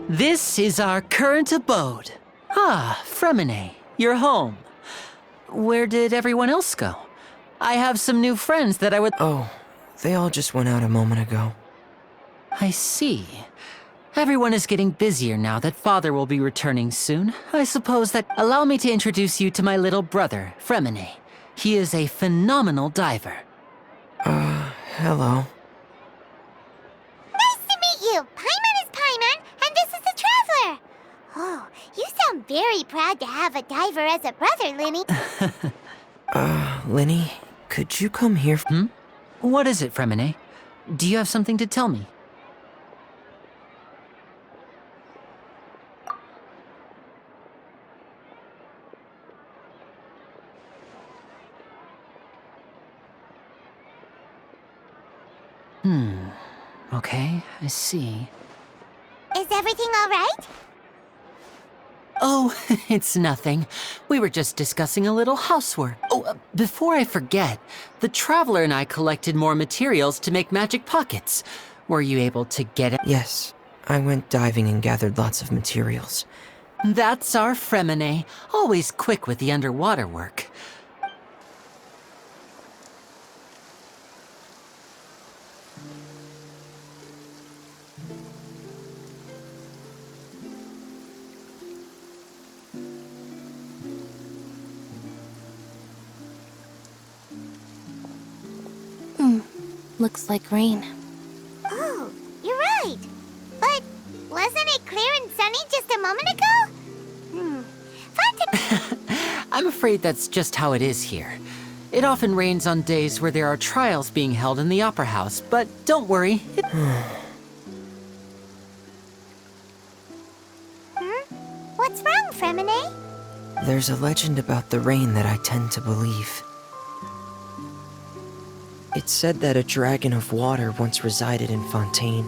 This is our current abode. Ah, Fremine, you're home. Where did everyone else go? I have some new friends that I would— Oh, they all just went out a moment ago. I see. Everyone is getting busier now that Father will be returning soon. I suppose that— Allow me to introduce you to my little brother, Fremine. He is a phenomenal diver. Hello. Nice to meet you! Paimon is Paimon, and this is the Traveler! Oh, you sound very proud to have a diver as a brother, Linny. Linny, could you come here? What is it, Fremine? Do you have something to tell me? Okay, I see. Is everything all right? Oh, it's nothing. We were just discussing a little housework. Oh, before I forget, the Traveler and I collected more materials to make magic pockets. Were you able to get it? Yes, I went diving and gathered lots of materials. That's our Fremine, always quick with the underwater work. Looks like rain. Oh, you're right. But wasn't it clear and sunny just a moment ago? Fun to... I'm afraid that's just how it is here. It often rains on days where there are trials being held in the Opera House, but don't worry. What's wrong, Fremine? There's a legend about the rain that I tend to believe. It's said that a dragon of water once resided in Fontaine.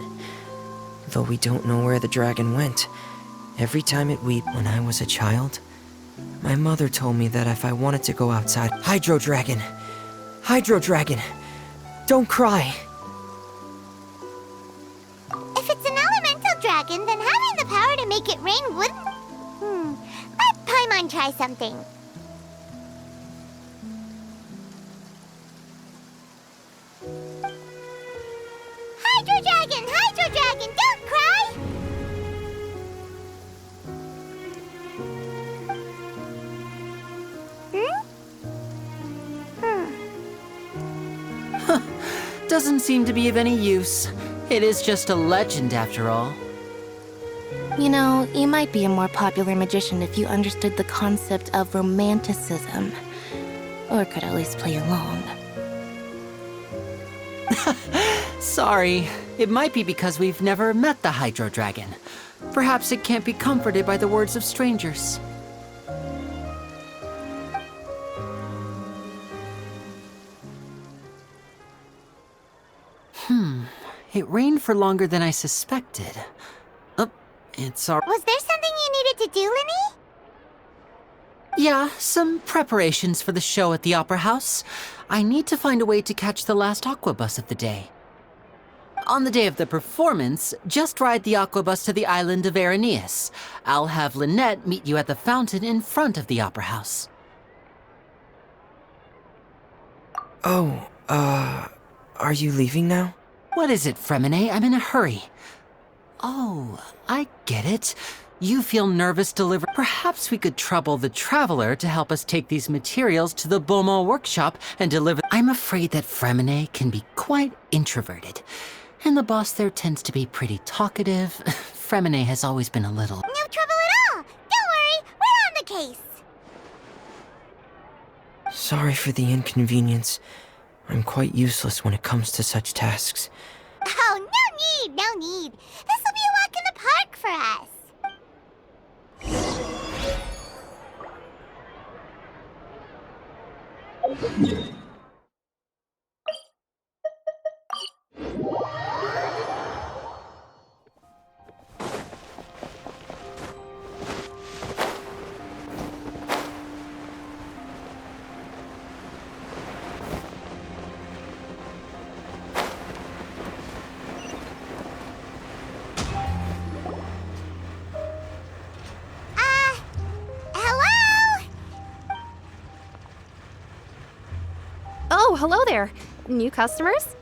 Though we don't know where the dragon went, every time it wept when I was a child, my mother told me that if I wanted to go outside— Hydro Dragon! Hydro Dragon! Don't cry! If it's an elemental dragon, then having the power to make it rain wouldn't... Let Paimon try something. Hydro Dragon, don't cry! Doesn't seem to be of any use. It is just a legend after all. You know, you might be a more popular magician if you understood the concept of romanticism. Or could at least play along. Sorry. It might be because we've never met the Hydro Dragon. Perhaps it can't be comforted by the words of strangers. It rained for longer than I suspected. Oh, it's all— Was there something you needed to do, Linny? Yeah, some preparations for the show at the Opera House. I need to find a way to catch the last aqua bus of the day. On the day of the performance, just ride the aqua bus to the island of Araneus. I'll have Lynette meet you at the fountain in front of the Opera House. Oh, are you leaving now? What is it, Fremine? I'm in a hurry. Oh, I get it. You feel nervous delivering. Perhaps we could trouble the Traveler to help us take these materials to the Beaumont workshop and deliver— I'm afraid that Fremine can be quite introverted. And the boss there tends to be pretty talkative. Fremine has always been a little— No trouble at all! Don't worry, we're on the case! Sorry for the inconvenience. I'm quite useless when it comes to such tasks. Oh, no need! This will be a walk in the park for us! Oh, hello there. New customers?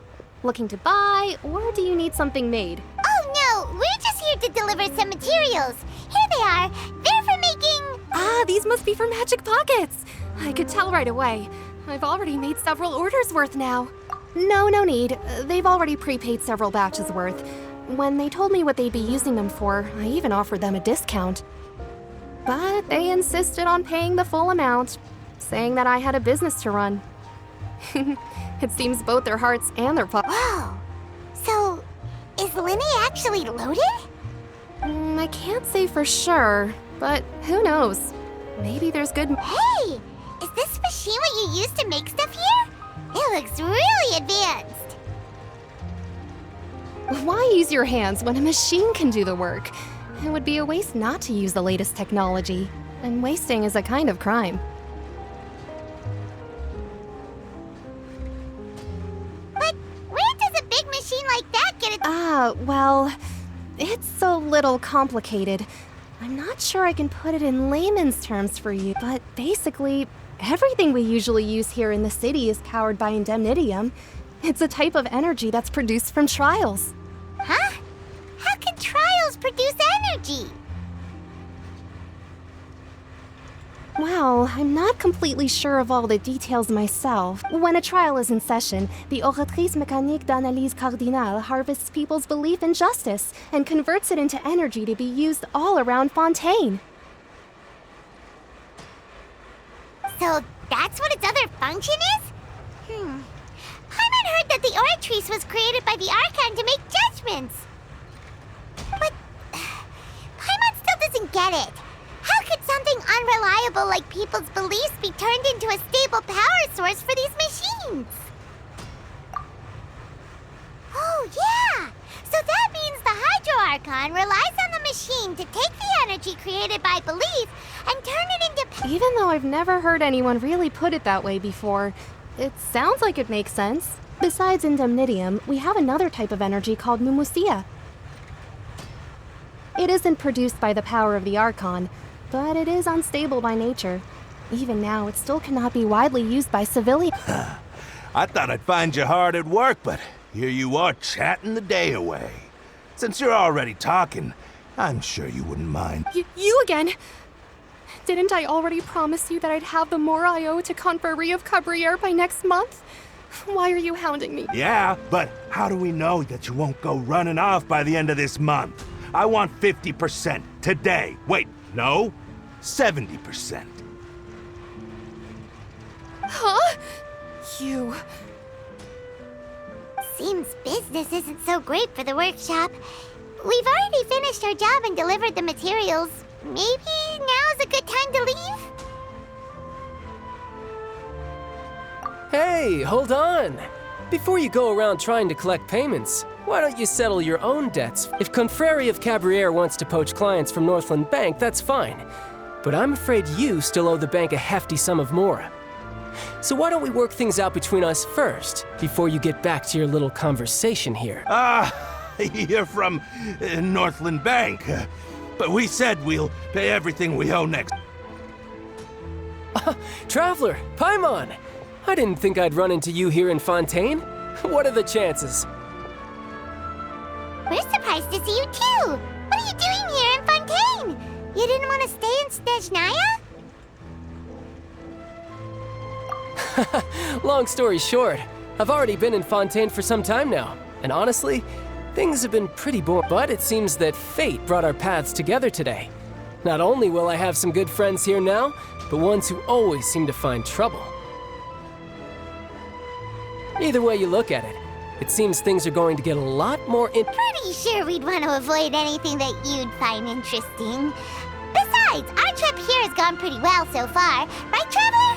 Looking to buy, or do you need something made? Oh no, we're just here to deliver some materials. Here they are. They're for making... Ah, these must be for Magic Pockets. I could tell right away. I've already made several orders worth now. No need. They've already prepaid several batches worth. When they told me what they'd be using them for, I even offered them a discount. But they insisted on paying the full amount, saying that I had a business to run. It seems both their hearts and their pockets. Whoa. So, is Linne actually loaded? I can't say for sure, but who knows? Maybe there's good... Hey! Is this machine what you use to make stuff here? It looks really advanced. Why use your hands when a machine can do the work? It would be a waste not to use the latest technology, and wasting is a kind of crime. But where does a big machine like that get it? Well, it's a little complicated. I'm not sure I can put it in layman's terms for you, but basically, everything we usually use here in the city is powered by indemnitium. It's a type of energy that's produced from trials. Huh? How can trials produce energy? Well, I'm not completely sure of all the details myself. When a trial is in session, the Oratrice Mécanique d'Analyse Cardinale harvests people's belief in justice and converts it into energy to be used all around Fontaine. So that's what its other function is? Paimon heard that the Oratrice was created by the Archon to make judgments. But Paimon still doesn't get it. How could something unreliable like people's beliefs be turned into a stable power source for these machines? Oh, yeah! So that means the Hydro Archon relies on the machine to take the energy created by belief and turn it into... Even though I've never heard anyone really put it that way before, it sounds like it makes sense. Besides indemnitium, we have another type of energy called mumusia. It isn't produced by the power of the Archon, but it is unstable by nature. Even now, it still cannot be widely used by civilians. I thought I'd find you hard at work, but here you are chatting the day away. Since you're already talking, I'm sure you wouldn't mind. You again? Didn't I already promise you that I'd have the more I owe to Confrérie of Cabriere by next month? Why are you hounding me? Yeah, but how do we know that you won't go running off by the end of this month? I want 50% today. Wait, no, 70%. Huh? You... Seems business isn't so great for the workshop. We've already finished our job and delivered the materials. Maybe now's a good time to leave? Hey, hold on! Before you go around trying to collect payments, why don't you settle your own debts? If Confrérie of Cabriere wants to poach clients from Northland Bank, that's fine. But I'm afraid you still owe the bank a hefty sum of mora. So why don't we work things out between us first, before you get back to your little conversation here? You're from Northland Bank. But we said we'll pay everything we owe next. Traveler, Paimon! I didn't think I'd run into you here in Fontaine. What are the chances? We're surprised to see you too! What are you doing here in Fontaine? You didn't want to stay in Snezhnaya? Long story short, I've already been in Fontaine for some time now, and honestly, things have been pretty boring. But it seems that fate brought our paths together today. Not only will I have some good friends here now, but ones who always seem to find trouble. Either way you look at it, it seems things are going to get a lot more Pretty sure we'd want to avoid anything that you'd find interesting. Besides, our trip here has gone pretty well so far. Right, Traveler?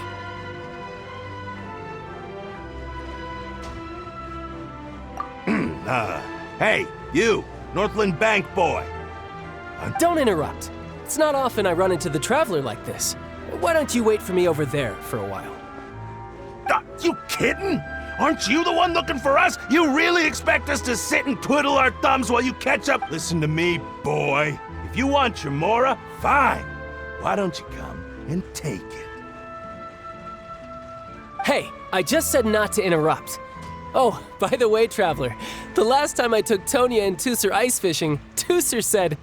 Hey, you, Northland Bank boy. Don't interrupt. It's not often I run into the Traveler like this. Why don't you wait for me over there for a while? You kidding? Aren't you the one looking for us? You really expect us to sit and twiddle our thumbs while you catch up? Listen to me, boy. If you want your mora, fine. Why don't you come and take it? Hey, I just said not to interrupt. Oh, by the way, Traveler, the last time I took Tonya and Tusser ice fishing, Tusser said,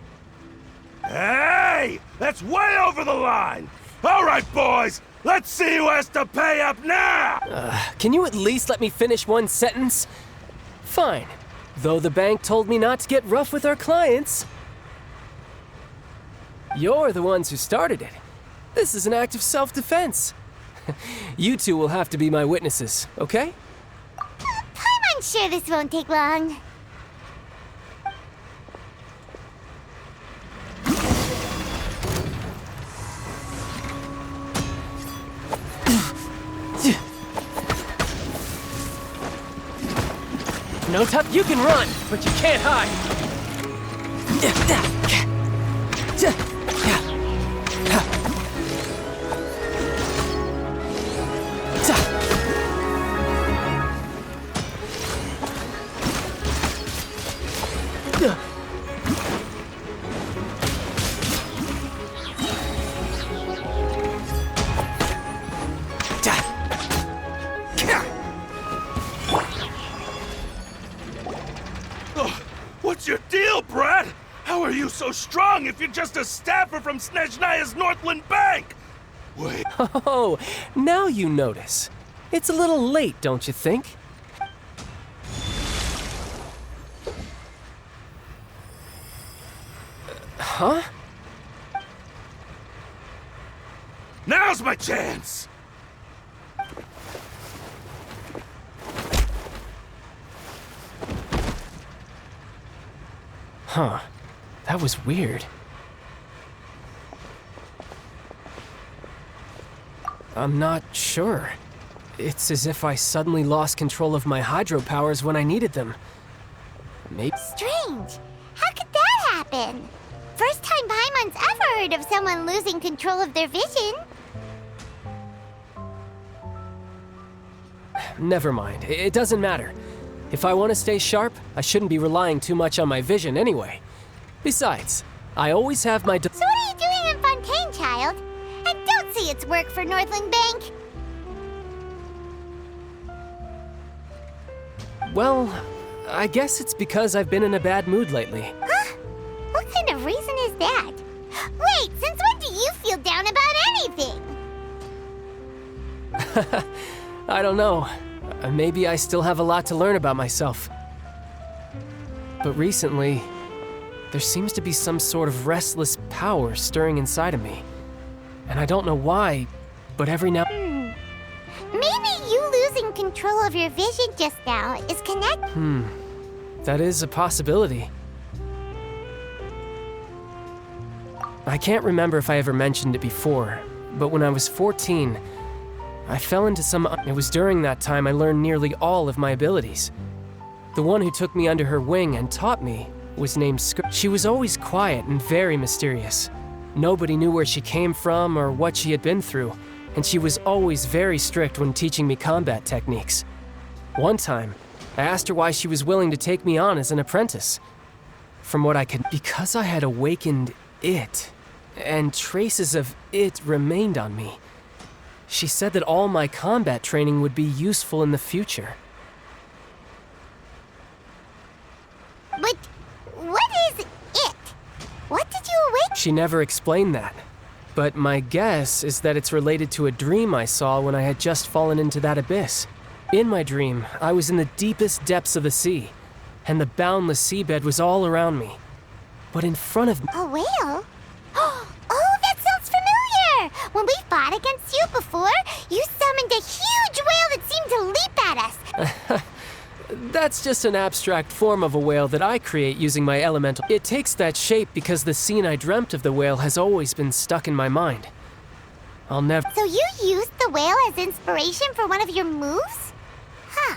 Hey! That's way over the line! All right, boys! Let's see who has to pay up now! can you at least let me finish one sentence? Fine. Though the bank told me not to get rough with our clients. You're the ones who started it. This is an act of self-defense. You two will have to be my witnesses, okay? I'm sure this won't take long. No tough, you can run, but you can't hide. What's your deal, Brad? How are you so strong if you're just a staffer from Snezhnaya's Northland Bank? Wait. Oh, now you notice. It's a little late, don't you think? Huh? Now's my chance! Huh. That was weird. I'm not sure. It's as if I suddenly lost control of my hydropowers when I needed them. Maybe. Strange. How could that happen? First time Paimon's ever heard of someone losing control of their vision. Never mind. It doesn't matter. If I want to stay sharp, I shouldn't be relying too much on my vision anyway. Besides, I always have my. So what are you doing in Fontaine, child? I don't see it's work for Northland Bank. Well, I guess it's because I've been in a bad mood lately. Huh? What kind of reason is that? Wait, since when do you feel down about anything? I don't know. Maybe I still have a lot to learn about myself. But recently, there seems to be some sort of restless power stirring inside of me. And I don't know why, but every now... Maybe you losing control of your vision just now is connected. That is a possibility. I can't remember if I ever mentioned it before, but when I was 14, I fell into some... It was during that time I learned nearly all of my abilities. The one who took me under her wing and taught me was named She was always quiet and very mysterious. Nobody knew where she came from or what she had been through, and she was always very strict when teaching me combat techniques. One time, I asked her why she was willing to take me on as an apprentice. From what I could... Because I had awakened it, and traces of it remained on me. She said that all my combat training would be useful in the future. But what is it? What did you awaken? She never explained that. But my guess is that it's related to a dream I saw when I had just fallen into that abyss. In my dream, I was in the deepest depths of the sea, and the boundless seabed was all around me. But in front of me... A whale? Oh, that sounds familiar! When we fought against you before, you summoned a huge whale that seemed to leap at us. That's just an abstract form of a whale that I create using my elemental. It takes that shape because the scene I dreamt of the whale has always been stuck in my mind. I'll never... So you used the whale as inspiration for one of your moves? Huh.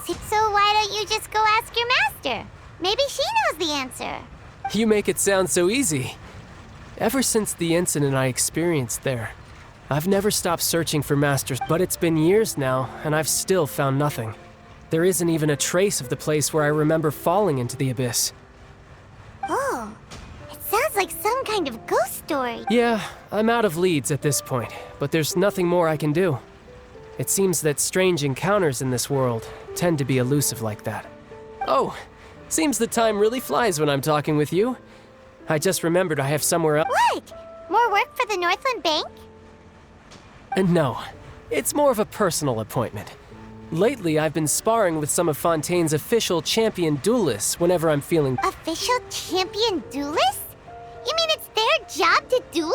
So why don't you just go ask your master? Maybe she knows the answer. You make it sound so easy. Ever since the incident I experienced there, I've never stopped searching for masters, but it's been years now, and I've still found nothing. There isn't even a trace of the place where I remember falling into the abyss. Oh, it sounds like some kind of ghost story. Yeah, I'm out of leads at this point, but there's nothing more I can do. It seems that strange encounters in this world tend to be elusive like that. Oh, seems the time really flies when I'm talking with you. I just remembered I have somewhere else. What? More work for the Northland Bank? No, it's more of a personal appointment. Lately, I've been sparring with some of Fontaine's official champion duelists whenever I'm feeling... Official champion duelists? You mean it's their job to duel?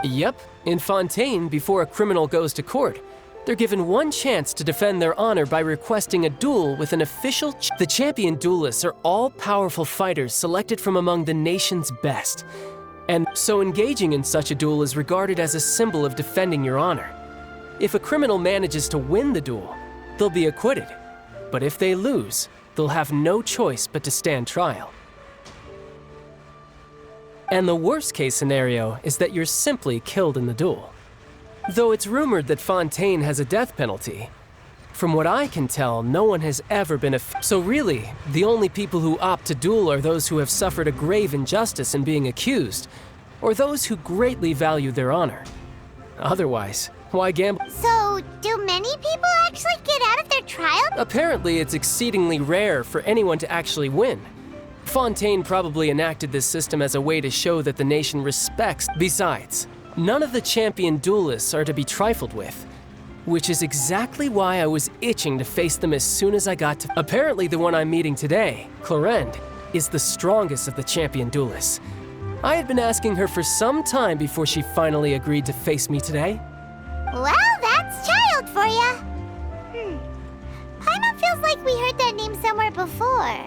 Yep, in Fontaine, before a criminal goes to court, they're given one chance to defend their honor by requesting a duel with an official The champion duelists are all powerful fighters selected from among the nation's best. And so engaging in such a duel is regarded as a symbol of defending your honor. If a criminal manages to win the duel, they'll be acquitted. But if they lose, they'll have no choice but to stand trial. And the worst case scenario is that you're simply killed in the duel. Though it's rumored that Fontaine has a death penalty, from what I can tell, no one has ever been So really, the only people who opt to duel are those who have suffered a grave injustice in being accused, or those who greatly value their honor. Otherwise, why gamble? So, do many people actually get out of their trial? Apparently, it's exceedingly rare for anyone to actually win. Fontaine probably enacted this system as a way to show that the nation respects. Besides, none of the champion duelists are to be trifled with, which is exactly why I was itching to face them as soon as I got to... Apparently, the one I'm meeting today, Clorinde, is the strongest of the champion duelists. I had been asking her for some time before she finally agreed to face me today. Well, that's child for ya. Paimon feels like we heard that name somewhere before.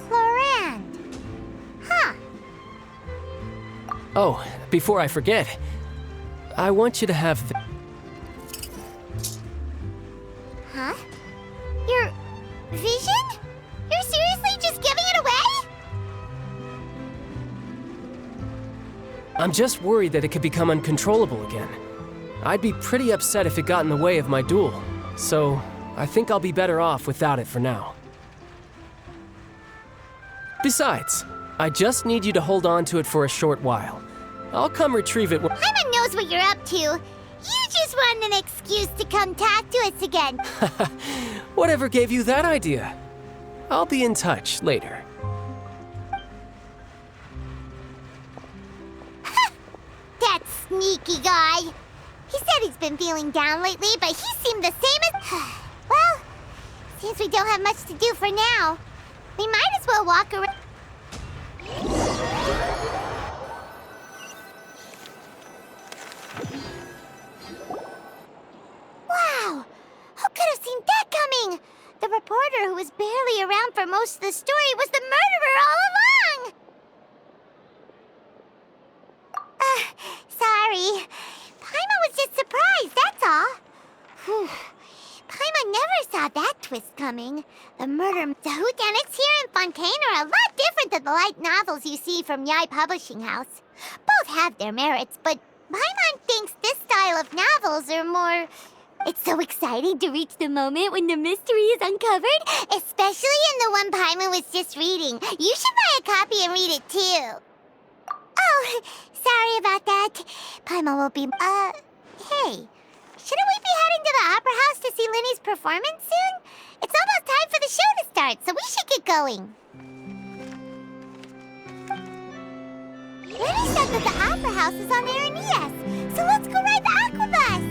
Clorinde. Huh. Oh, before I forget, I want you to have the... Huh? Your vision? You're seriously just giving it away? I'm just worried that it could become uncontrollable again. I'd be pretty upset if it got in the way of my duel, so I think I'll be better off without it for now. Besides, I just need you to hold on to it for a short while. I'll come retrieve it when... Paimon knows what you're up to. You just want an excuse to come talk to us again. Whatever gave you that idea? I'll be in touch later. That sneaky guy. He said he's been feeling down lately, but he seemed the same as... Well, since we don't have much to do for now, we might as well walk around... Wow! Who could have seen that coming? The reporter who was barely around for most of the story was the murderer all along! Sorry. Paimon was just surprised, that's all. Whew. Paimon never saw that twist coming. The murder... The whodunits here in Fontaine are a lot different than the light novels you see from Yai Publishing House. Both have their merits, but Paimon thinks this style of novels are more... It's so exciting to reach the moment when the mystery is uncovered, especially in the one Paimon was just reading. You should buy a copy and read it too. Oh, sorry about that. Paimon will be... Hey, shouldn't we be heading to the Opera House to see Linny's performance soon? It's almost time for the show to start, so we should get going. Linny said that the Opera House is on Aeneas, so let's go ride the Aquabus.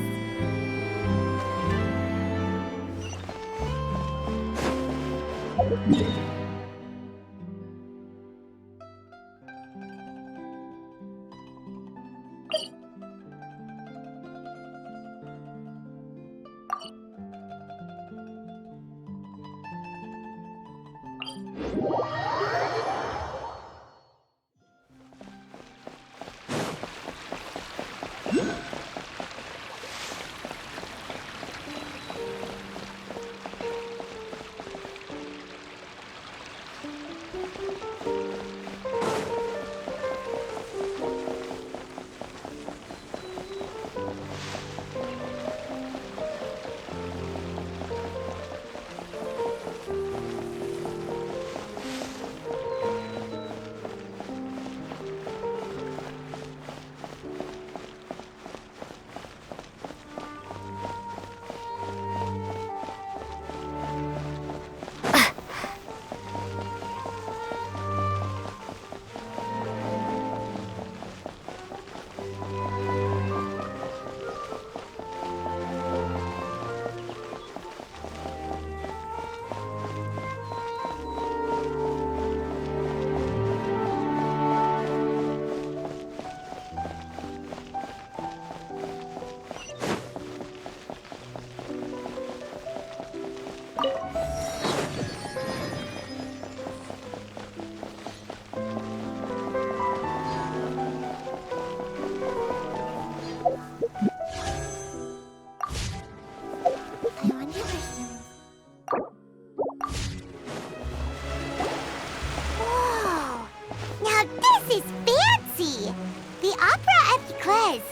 the opera at Eclairs.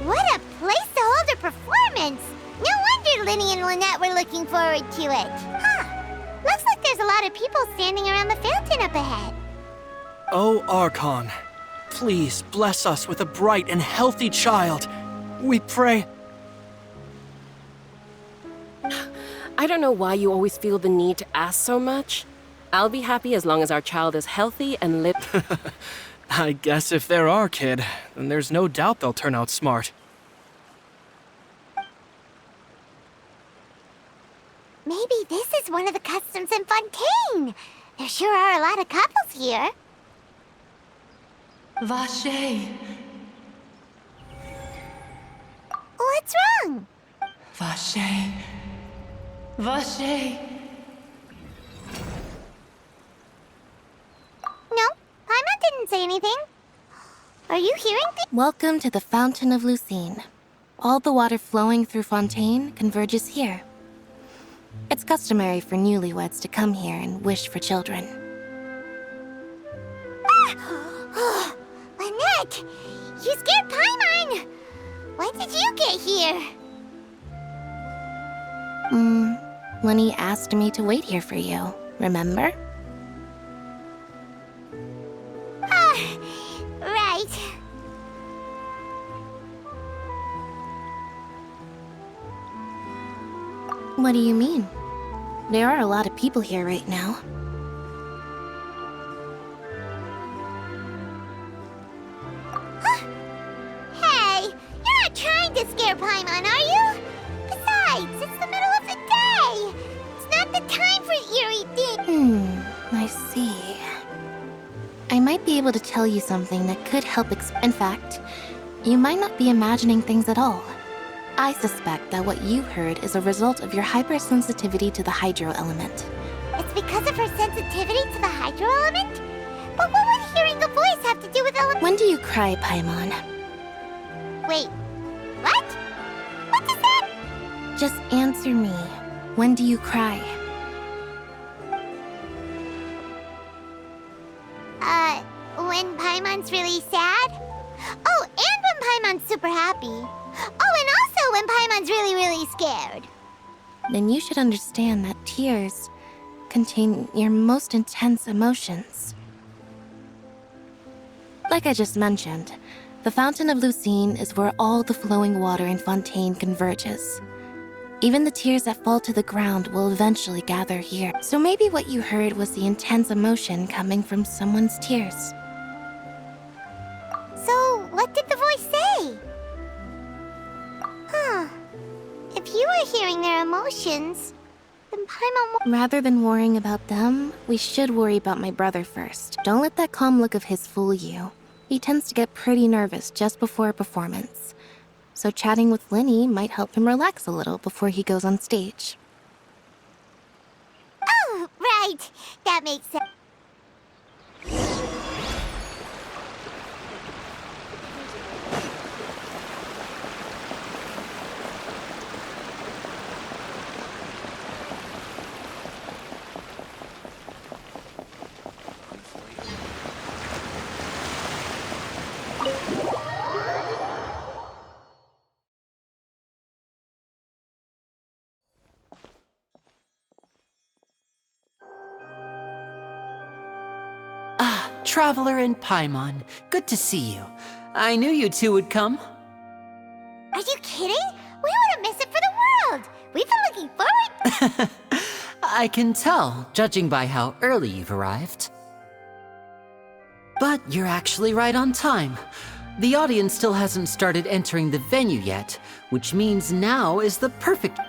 What a place to hold a performance! No wonder Linny and Lynette were looking forward to it. Huh. Looks like there's a lot of people standing around the fountain up ahead. Oh, Archon, please bless us with a bright and healthy child. We pray. I don't know why you always feel the need to ask so much. I'll be happy as long as our child is healthy and live. I guess if they're our kid, then there's no doubt they'll turn out smart. Maybe this is one of the customs in Fontaine. There sure are a lot of couples here. Vache, What's wrong? Vache, Vache. No, Paimon didn't say anything. Are you hearing things? Welcome to the Fountain of Lucine. All the water flowing through Fontaine converges here. It's customary for newlyweds to come here and wish for children. Ah! Lynette! You scared Paimon! When did you get here? Lenny asked me to wait here for you, remember? Ah, right. What do you mean? There are a lot of people here right now. Hey, you're not trying to scare Paimon, are you? Besides, it's the middle of the day. It's not the time for eerie things. I see. I might be able to tell you something that could help In fact, you might not be imagining things at all. I suspect that what you heard is a result of your hypersensitivity to the hydro element. It's because of her sensitivity to the hydro element? But what would hearing a voice have to do with element? When do you cry, Paimon? Wait, what? What does that? Just answer me. When do you cry? When Paimon's really sad? Oh, and when Paimon's super happy. Oh, and also when Paimon's really, really scared. Then you should understand that tears contain your most intense emotions. Like I just mentioned, the Fountain of Lucine is where all the flowing water in Fontaine converges. Even the tears that fall to the ground will eventually gather here. So maybe what you heard was the intense emotion coming from someone's tears. So, what did the voice say? Huh. If you were hearing their emotions, then Paimon... Rather than worrying about them, we should worry about my brother first. Don't let that calm look of his fool you. He tends to get pretty nervous just before a performance. So chatting with Linny might help him relax a little before he goes on stage. Oh, right. That makes sense. Traveler and Paimon, good to see you. I knew you two would come. Are you kidding? We wouldn't miss it for the world. We've been looking forward... I can tell, judging by how early you've arrived. But you're actually right on time. The audience still hasn't started entering the venue yet, which means now is the perfect...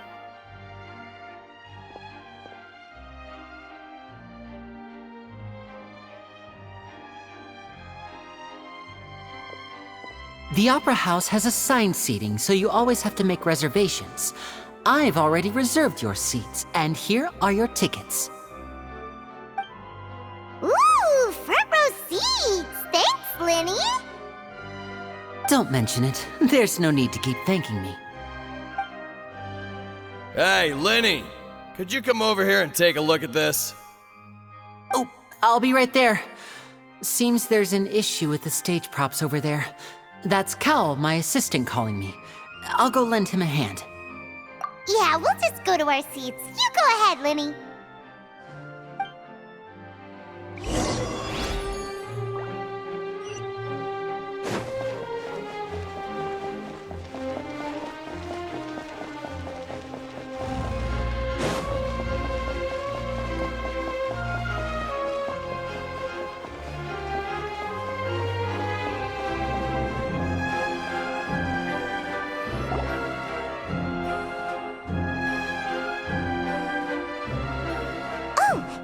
The Opera House has assigned seating, so you always have to make reservations. I've already reserved your seats, and here are your tickets. Ooh, front row seats! Thanks, Linny! Don't mention it. There's no need to keep thanking me. Hey, Linny! Could you come over here and take a look at this? Oh, I'll be right there. Seems there's an issue with the stage props over there. That's Cal, my assistant, calling me. I'll go lend him a hand. Yeah, we'll just go to our seats. You go ahead, Linny.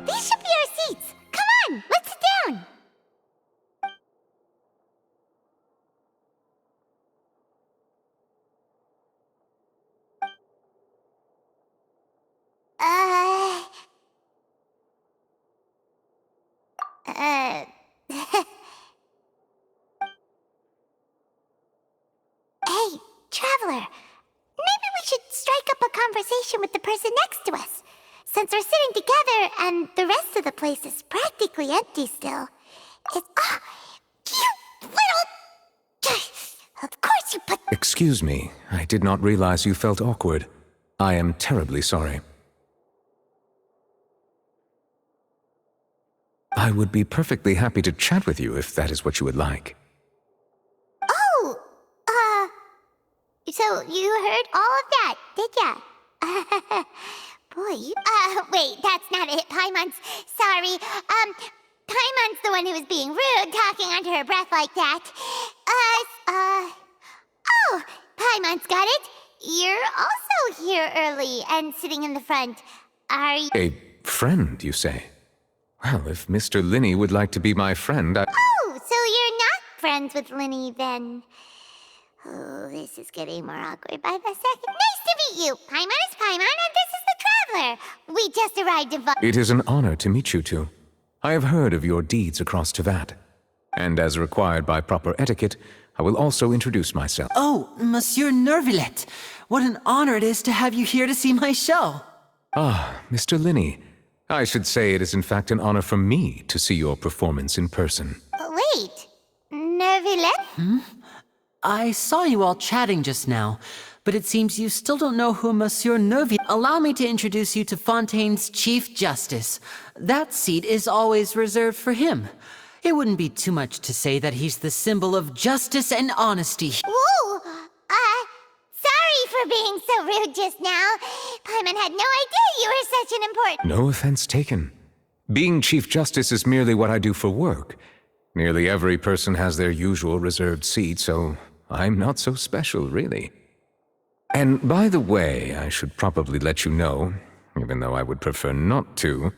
These should be our seats. Come on, let's sit down. Hey, traveler. Maybe we should strike up a conversation with the person next to us. Since we're sitting together and the rest of the place is practically empty still. It's... Ah! You little... Of course you put... Excuse me, I did not realize you felt awkward. I am terribly sorry. I would be perfectly happy to chat with you if that is what you would like. Oh! So you heard all of that, did ya? Boy, you... wait, that's not it, Paimon's. Sorry. Paimon's the one who was being rude, talking under her breath like that. Oh, Paimon's got it. You're also here early and sitting in the front. Are you... A friend, you say? Well, if Mr. Linny would like to be my friend, Oh, so you're not friends with Linny, then. Oh, this is getting more awkward by the second. Nice to meet you. Paimon is Paimon, and this is the Traveler. We just arrived in... It is an honor to meet you two. I have heard of your deeds across Tevat. And as required by proper etiquette, I will also introduce myself. Oh, Monsieur Nervillet. What an honor it is to have you here to see my show. Ah, Mr. Linny. I should say it is in fact an honor for me to see your performance in person. Wait, Nervillet? I saw you all chatting just now, but it seems you still don't know who Monsieur Nervillet... Allow me to introduce you to Fontaine's Chief Justice. That seat is always reserved for him. It wouldn't be too much to say that he's the symbol of justice and honesty. Whoa! Sorry for being so rude just now. Paimon had no idea you were such an important... No offense taken. Being Chief Justice is merely what I do for work. Nearly every person has their usual reserved seat, so I'm not so special, really. And by the way, I should probably let you know, even though I would prefer not to,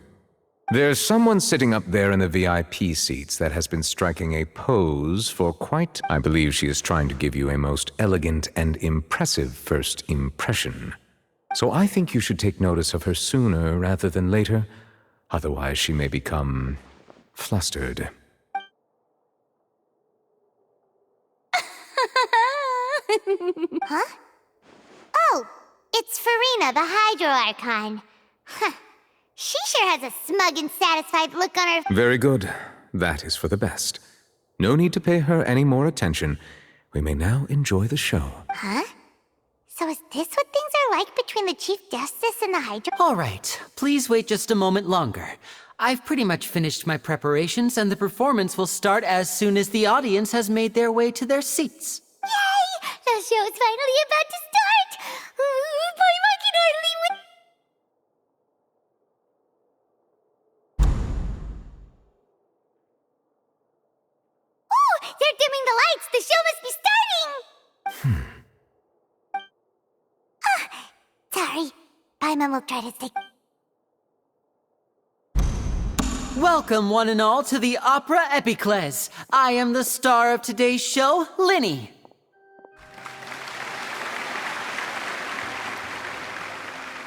there's someone sitting up there in the VIP seats that has been striking a pose for quite... I believe she is trying to give you a most elegant and impressive first impression. So I think you should take notice of her sooner rather than later, otherwise she may become flustered. Huh? Oh, it's Farina, the Hydro Archon. Huh. She sure has a smug and satisfied look on her... Very good. That is for the best. No need to pay her any more attention. We may now enjoy the show. Huh? So is this what things are like between the Chief Justice and the Hydro... All right, please wait just a moment longer. I've pretty much finished my preparations, and the performance will start as soon as the audience has made their way to their seats. Yay! The show is finally about to start! Paimon can hardly wait... They're dimming the lights! The show must be starting! Sorry. Paimon will try to stay... Welcome, one and all, to the Opera Epiclese. I am the star of today's show, Linny.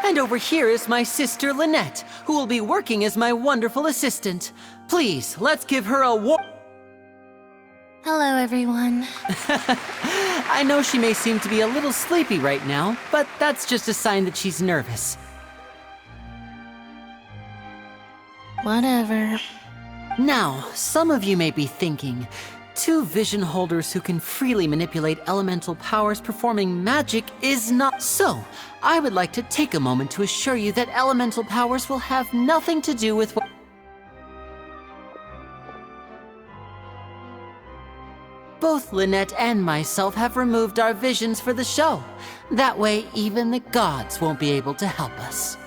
And over here is my sister, Lynette, who will be working as my wonderful assistant. Please, let's give her a warm... Hello, everyone. I know she may seem to be a little sleepy right now, but that's just a sign that she's nervous. Whatever. Now, some of you may be thinking, Two vision holders who can freely manipulate elemental powers performing magic is not so. I would like to take a moment to assure you that elemental powers will have nothing to do with what... Both Lynette and myself have removed our visions for the show. That way, even the gods won't be able to help us.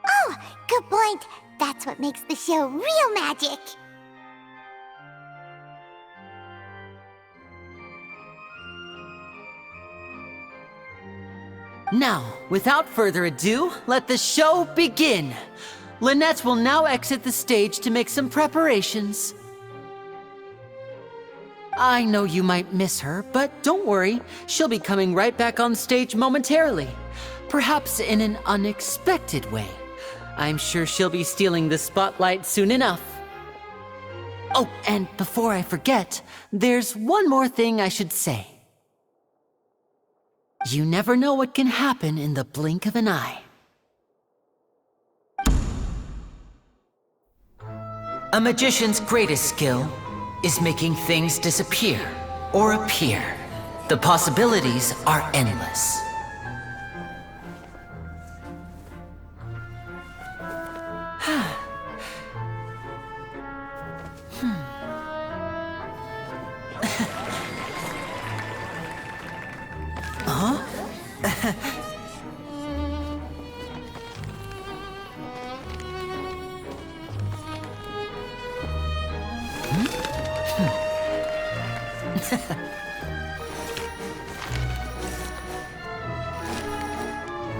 Oh, good point. That's what makes the show real magic. Now, without further ado, let the show begin. Lynette will now exit the stage to make some preparations. I know you might miss her, but don't worry, she'll be coming right back on stage momentarily. Perhaps in an unexpected way. I'm sure she'll be stealing the spotlight soon enough. Oh, and before I forget, there's one more thing I should say. You never know what can happen in the blink of an eye. A magician's greatest skill is making things disappear or appear. The possibilities are endless.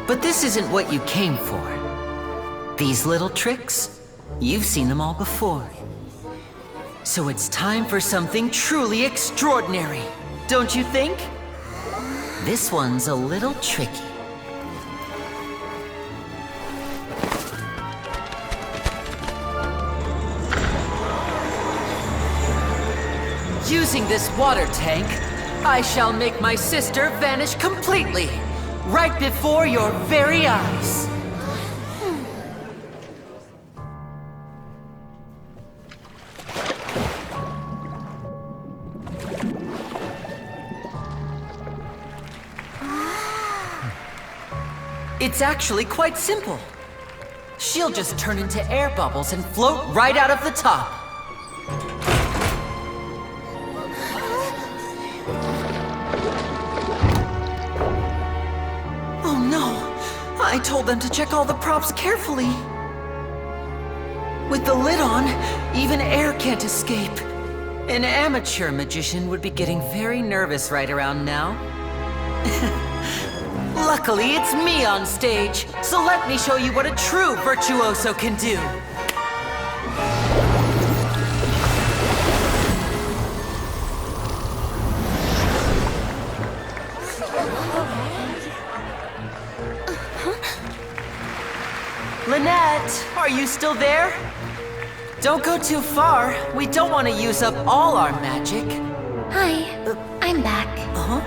But this isn't what you came for. These little tricks, you've seen them all before. So it's time for something truly extraordinary, don't you think? This one's a little tricky. Using this water tank, I shall make my sister vanish completely, right before your very eyes. It's actually quite simple. She'll just turn into air bubbles and float right out of the top. Oh no! I told them to check all the props carefully. With the lid on, even air can't escape. An amateur magician would be getting very nervous right around now. Luckily, it's me on stage, so let me show you what a true virtuoso can do. Lynette, are you still there? Don't go too far. We don't want to use up all our magic. Hi, I'm back. Uh-huh.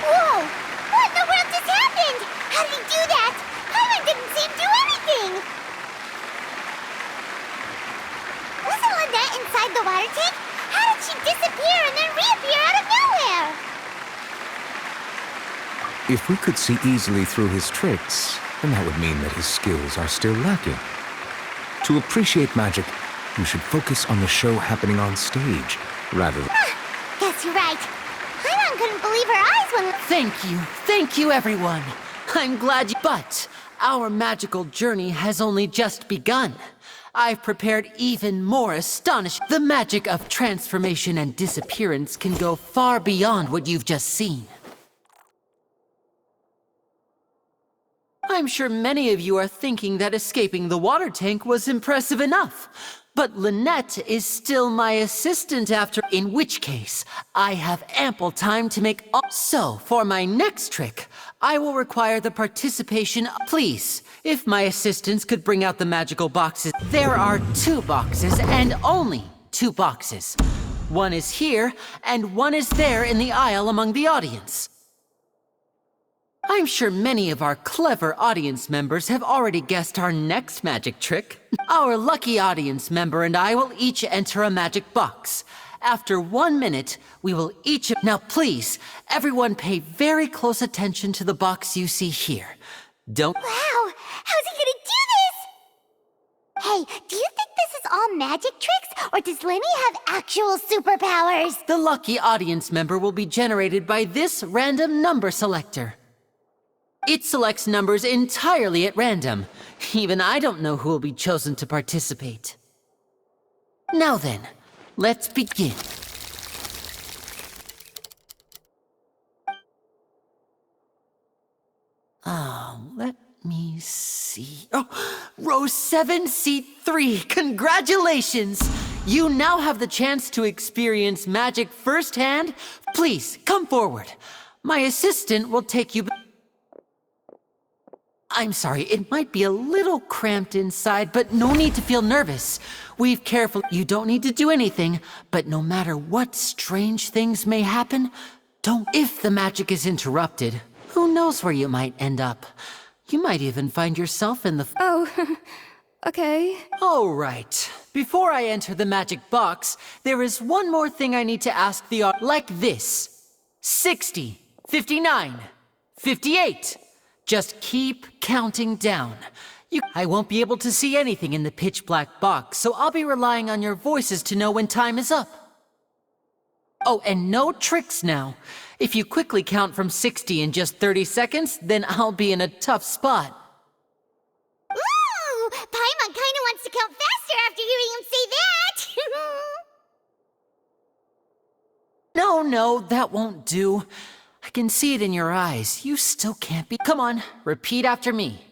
Whoa! What in the world just happened? How did he do that? Paimon didn't see him do anything! Wasn't Lynette inside the water tank? How did she disappear and then reappear out of nowhere? If we could see easily through his tricks, then that would mean that his skills are still lacking. To appreciate magic, you should focus on the show happening on stage, rather than... Guess you're right. Paimon couldn't believe her eyes when... Thank you everyone. I'm glad you... But our magical journey has only just begun. I've prepared even more astonishing... The magic of transformation and disappearance can go far beyond what you've just seen. I'm sure many of you are thinking that escaping the water tank was impressive enough. But Lynette is still my assistant after, in which case, I have ample time to make up. So, for my next trick, I will require the participation of... Please, if my assistants could bring out the magical boxes. There are 2 boxes, and only 2 boxes. One is here, and one is there in the aisle among the audience. I'm sure many of our clever audience members have already guessed our next magic trick. Our lucky audience member and I will each enter a magic box. After 1 minute, we will each... Now please, everyone pay very close attention to the box you see here. Don't... Wow! How's he gonna do this? Hey, do you think this is all magic tricks, or does Lenny have actual superpowers? The lucky audience member will be generated by this random number selector. It selects numbers entirely at random. Even I don't know who will be chosen to participate. Now then, let's begin. Let me see. Oh, row 7, seat 3. Congratulations! You now have the chance to experience magic firsthand. Please, come forward. My assistant will take you... I'm sorry, it might be a little cramped inside, but no need to feel nervous. We've carefully... You don't need to do anything, but no matter what strange things may happen, don't... If the magic is interrupted, who knows where you might end up? You might even find yourself in the... Oh, okay. All right. Before I enter the magic box, there is one more thing I need to ask the... Like this. 60, 59, 58... Just keep counting down. I won't be able to see anything in the pitch-black box, so I'll be relying on your voices to know when time is up. Oh, and no tricks now. If you quickly count from 60 in just 30 seconds, then I'll be in a tough spot. Ooh! Paimon kinda wants to count faster after hearing him say that! No, that won't do. I can see it in your eyes. You still can't be... Come on, repeat after me.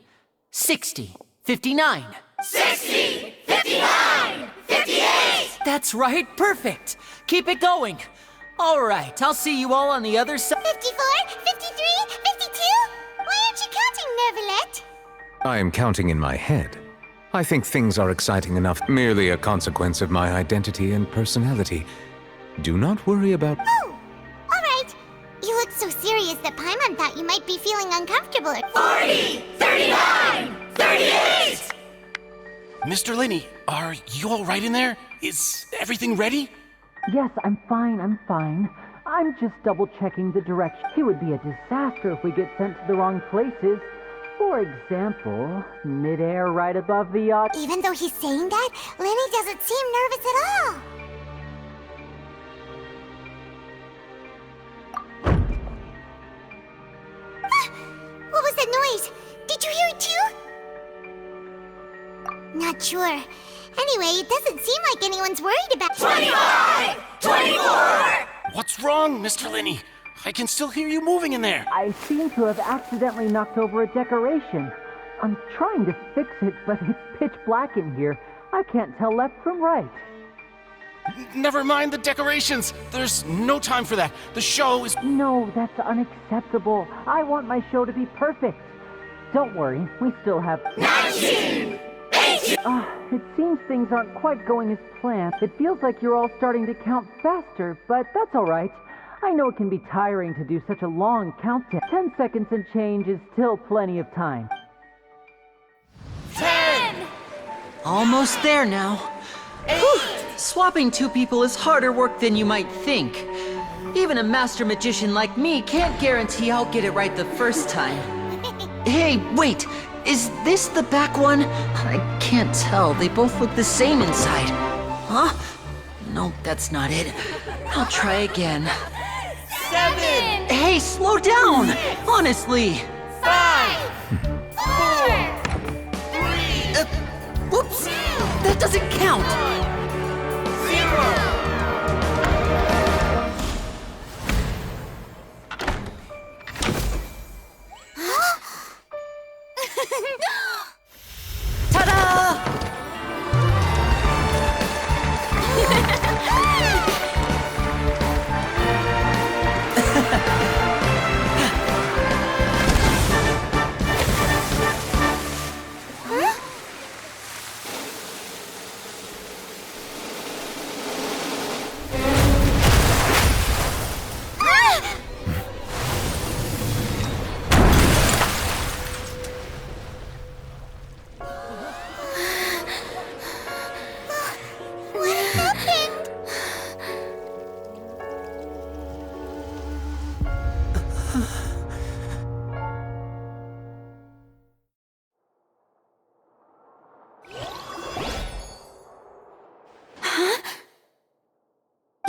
60, 59. 60, 59, 58! That's right, perfect. Keep it going. All right, I'll see you all on the other side. 54, 53, 52? Why aren't you counting, Nervalet? I am counting in my head. I think things are exciting enough, merely a consequence of my identity and personality. Do not worry about... Oh, all right. You look so serious that Paimon thought you might be feeling uncomfortable. 40, 39, 38! Mr. Linney, are you all right in there? Is everything ready? Yes, I'm fine. I'm just double-checking the direction. It would be a disaster if we get sent to the wrong places. For example, midair right above the yacht. Even though he's saying that, Lenny doesn't seem nervous at all. What was that noise? Did you hear it too? Not sure. Anyway, it doesn't seem like anyone's worried about... 25! 24! What's wrong, Mr. Linney? I can still hear you moving in there. I seem to have accidentally knocked over a decoration. I'm trying to fix it, but it's pitch black in here. I can't tell left from right. Never mind the decorations. There's no time for that. The show is... No, that's unacceptable. I want my show to be perfect. Don't worry, we still have... 19! 18! It seems things aren't quite going as planned. It feels like you're all starting to count faster, but that's all right. I know it can be tiring to do such a long countdown. 10 seconds and change is still plenty of time. 10! Almost there now. 8! Whew. Swapping 2 people is harder work than you might think. Even a master magician like me can't guarantee I'll get it right the first time. Hey, wait! Is this the back one? I can't tell. They both look the same inside. Huh? No, that's not it. I'll try again. 7! Hey, slow down! Honestly! 5! 4! 3! Whoops! That doesn't count! 0!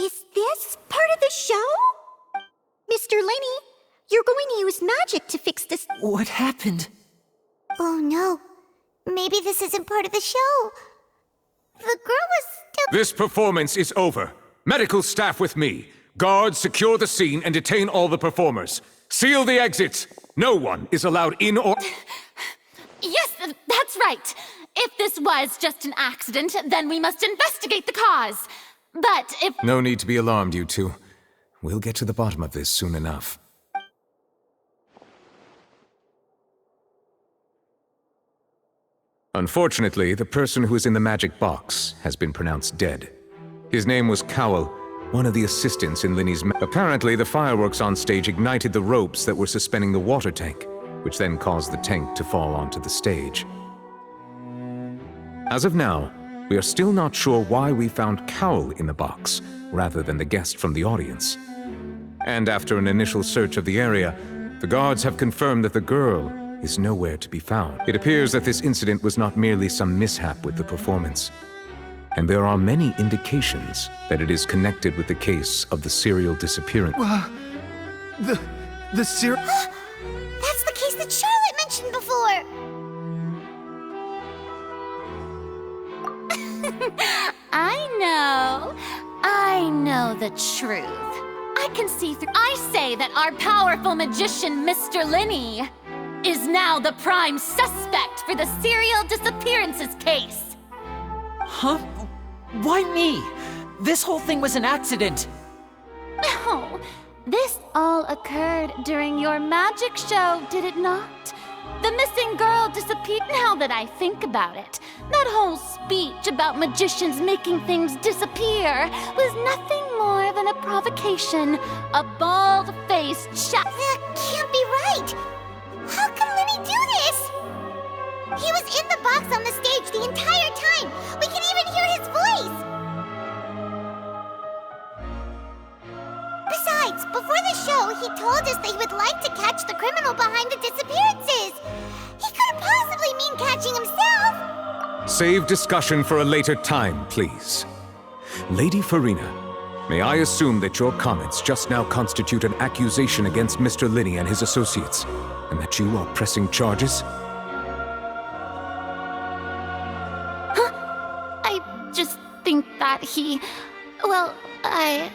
Is this part of the show? Mr. Lenny, you're going to use magic to fix this. What happened? Oh no. Maybe this isn't part of the show. The girl was still. This performance is over. Medical staff with me. Guards, secure the scene and detain all the performers. Seal the exits. No one is allowed in or... Yes, that's right. If this was just an accident, then we must investigate the cause. But if... No need to be alarmed, you two. We'll get to the bottom of this soon enough. Unfortunately, the person who is in the magic box has been pronounced dead. His name was Cowell, one of the assistants in Linny's... Apparently, the fireworks on stage ignited the ropes that were suspending the water tank, which then caused the tank to fall onto the stage. As of now, we are still not sure why we found Cowell in the box, rather than the guest from the audience. And after an initial search of the area, the guards have confirmed that the girl is nowhere to be found. It appears that this incident was not merely some mishap with the performance. And there are many indications that it is connected with the case of the serial disappearance. The serial... That's the case that Charlotte mentioned before! I know the truth. I can see through... I say that our powerful magician, Mr. Linny, is now the prime suspect for the serial disappearances case. Huh? Why me? This whole thing was an accident. Oh, this all occurred during your magic show, did it not? The missing girl disappeared. Now that I think about it, that whole speech about magicians making things disappear was nothing more than a provocation, a bald-faced That can't be right! How can Lenny do this? He was in the box on the stage the entire time! We can even hear his voice! Besides, before the show, he told us that he would like to catch the criminal behind the disappearances! He couldn't possibly mean catching himself! Save discussion for a later time, please. Lady Farina, may I assume that your comments just now constitute an accusation against Mr. Linny and his associates, and that you are pressing charges? I just think that he... Well, I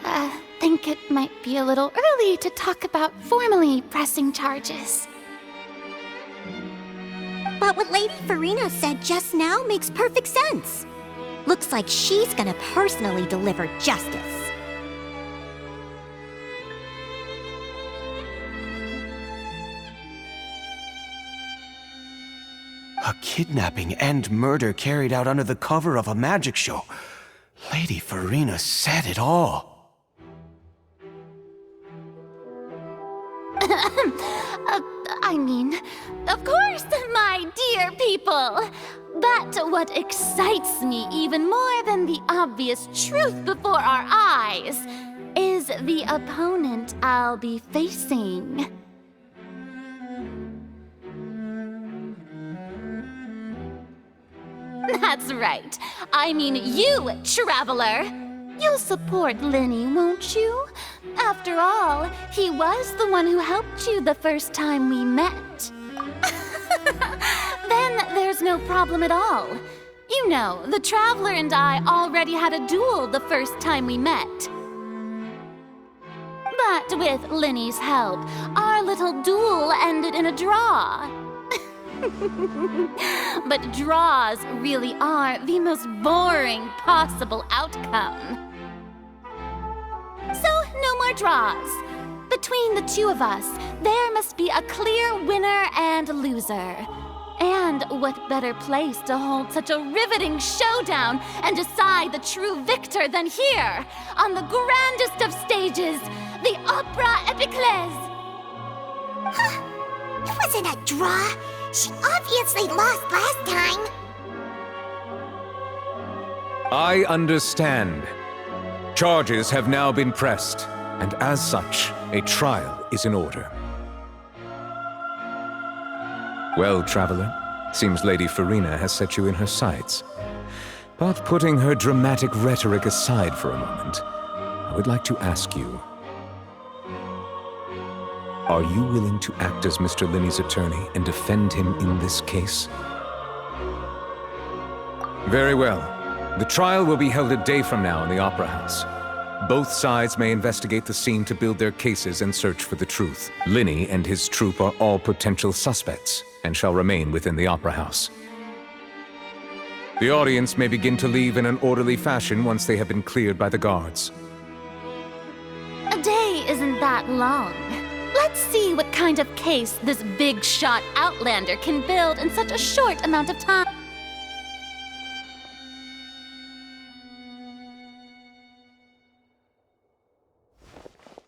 think it might be a little early to talk about formally pressing charges. But what Lady Farina said just now makes perfect sense. Looks like she's gonna personally deliver justice. A kidnapping and murder carried out under the cover of a magic show. Lady Farina said it all. I mean, of course, my dear people. But what excites me even more than the obvious truth before our eyes is the opponent I'll be facing. That's right. I mean you, traveler. You'll support Linny, won't you? After all, he was the one who helped you the first time we met. Then there's no problem at all. You know, the traveler and I already had a duel the first time we met. But with Linny's help, our little duel ended in a draw. But draws really are the most boring possible outcome. So, no more draws. Between the two of us, there must be a clear winner and loser. And what better place to hold such a riveting showdown and decide the true victor than here, on the grandest of stages, the Opera Epiclese. It wasn't a draw. She obviously lost last time. I understand. Charges have now been pressed, and as such, a trial is in order. Well, traveler, seems Lady Farina has set you in her sights. But putting her dramatic rhetoric aside for a moment, I would like to ask you, are you willing to act as Mr. Linney's attorney and defend him in this case? Very well. The trial will be held a day from now in the Opera House. Both sides may investigate the scene to build their cases and search for the truth. Linney and his troupe are all potential suspects and shall remain within the Opera House. The audience may begin to leave in an orderly fashion once they have been cleared by the guards. A day isn't that long. Let's see what kind of case this big-shot outlander can build in such a short amount of time.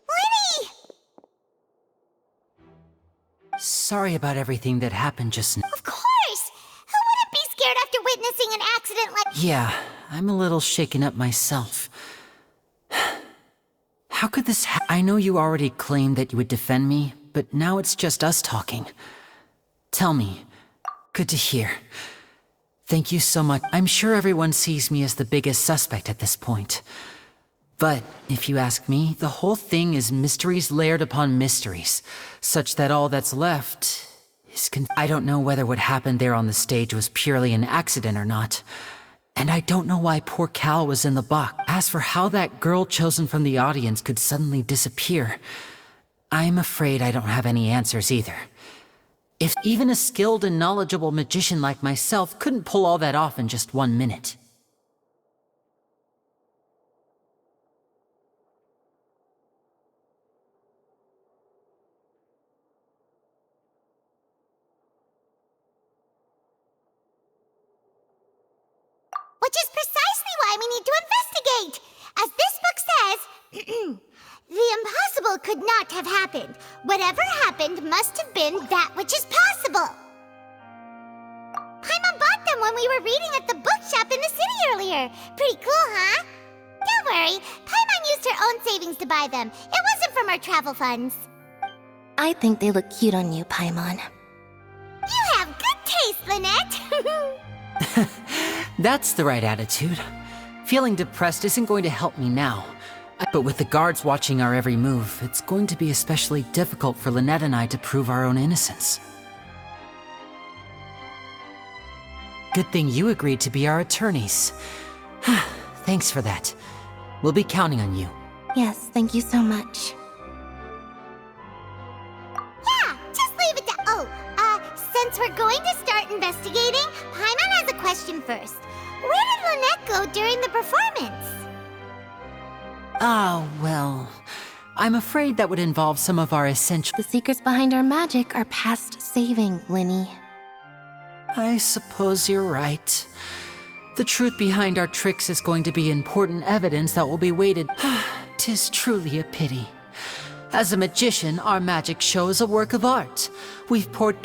Lenny! Sorry about everything that happened just now. Of course! Who wouldn't be scared after witnessing an accident like— Yeah, I'm a little shaken up myself. How could this I know you already claimed that you would defend me, but now it's just us talking. Tell me. Good to hear. Thank you so much. I'm sure everyone sees me as the biggest suspect at this point. But, if you ask me, the whole thing is mysteries layered upon mysteries, such that all that's left is I don't know whether what happened there on the stage was purely an accident or not. And I don't know why poor Cal was in the box. As for how that girl chosen from the audience could suddenly disappear, I'm afraid I don't have any answers either. If even a skilled and knowledgeable magician like myself couldn't pull all that off in just 1 minute. Which is precisely why we need to investigate! As this book says, the impossible could not have happened. Whatever happened must have been that which is possible. Paimon bought them when we were reading at the bookshop in the city earlier. Pretty cool, huh? Don't worry, Paimon used her own savings to buy them. It wasn't from our travel funds. I think they look cute on you, Paimon. You have good taste, Lynette! That's the right attitude. Feeling depressed isn't going to help me now. But with the guards watching our every move, it's going to be especially difficult for Lynette and I to prove our own innocence. Good thing you agreed to be our attorneys. Thanks for that. We'll be counting on you. Yes, thank you so much. Yeah, just leave it to— since we're going to start investigating, Paimon has a question first. Where did Lynette go during the performance? Oh, well, I'm afraid that would involve some of our essential— The secrets behind our magic are past saving, Linny. I suppose you're right. The truth behind our tricks is going to be important evidence that will be weighted. 'Tis truly a pity. As a magician, our magic show is a work of art. We've poured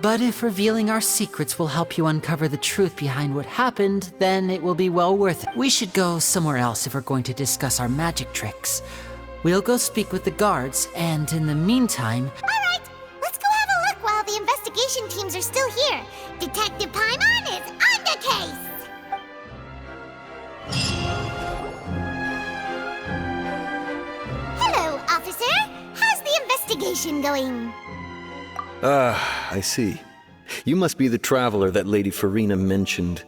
but if revealing our secrets will help you uncover the truth behind what happened, then it will be well worth it. We should go somewhere else if we're going to discuss our magic tricks. We'll go speak with the guards, and in the meantime— Alright, let's go have a look while the investigation teams are still here. Detective Paimon is on the case! Hello, officer. How's the investigation going? I see. You must be the traveler that Lady Farina mentioned.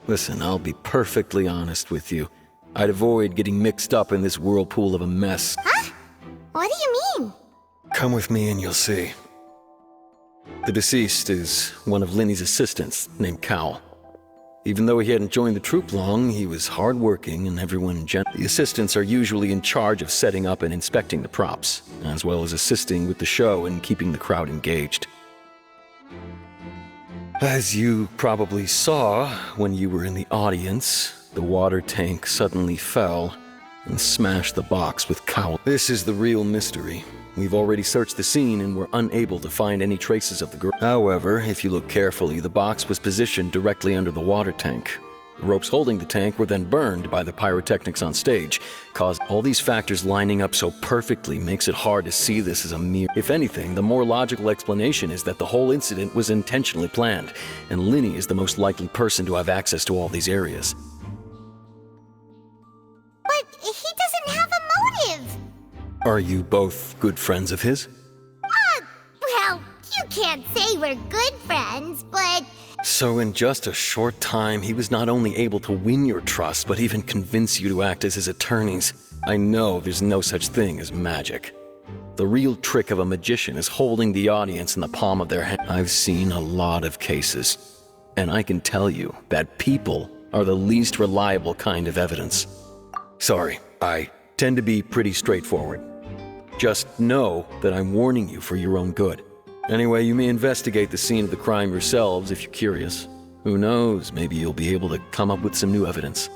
Listen, I'll be perfectly honest with you. I'd avoid getting mixed up in this whirlpool of a mess. Huh? What do you mean? Come with me and you'll see. The deceased is one of Linny's assistants, named Cal. Even though he hadn't joined the troupe long, he was hardworking and everyone The assistants are usually in charge of setting up and inspecting the props, as well as assisting with the show and keeping the crowd engaged. As you probably saw when you were in the audience, the water tank suddenly fell and smashed the box with Cal. This is the real mystery. We've already searched the scene and were unable to find any traces of the girl. However, if you look carefully, the box was positioned directly under the water tank. The ropes holding the tank were then burned by the pyrotechnics on stage. All these factors lining up so perfectly makes it hard to see this as a mere... If anything, the more logical explanation is that the whole incident was intentionally planned, and Linny is the most likely person to have access to all these areas. But he doesn't have a motive! Are you both good friends of his? Well, you can't say we're good friends, but... So in just a short time, he was not only able to win your trust, but even convince you to act as his attorneys. I know there's no such thing as magic. The real trick of a magician is holding the audience in the palm of their hand. I've seen a lot of cases, and I can tell you that people are the least reliable kind of evidence. Sorry, I tend to be pretty straightforward. Just know that I'm warning you for your own good. Anyway, you may investigate the scene of the crime yourselves if you're curious. Who knows, maybe you'll be able to come up with some new evidence.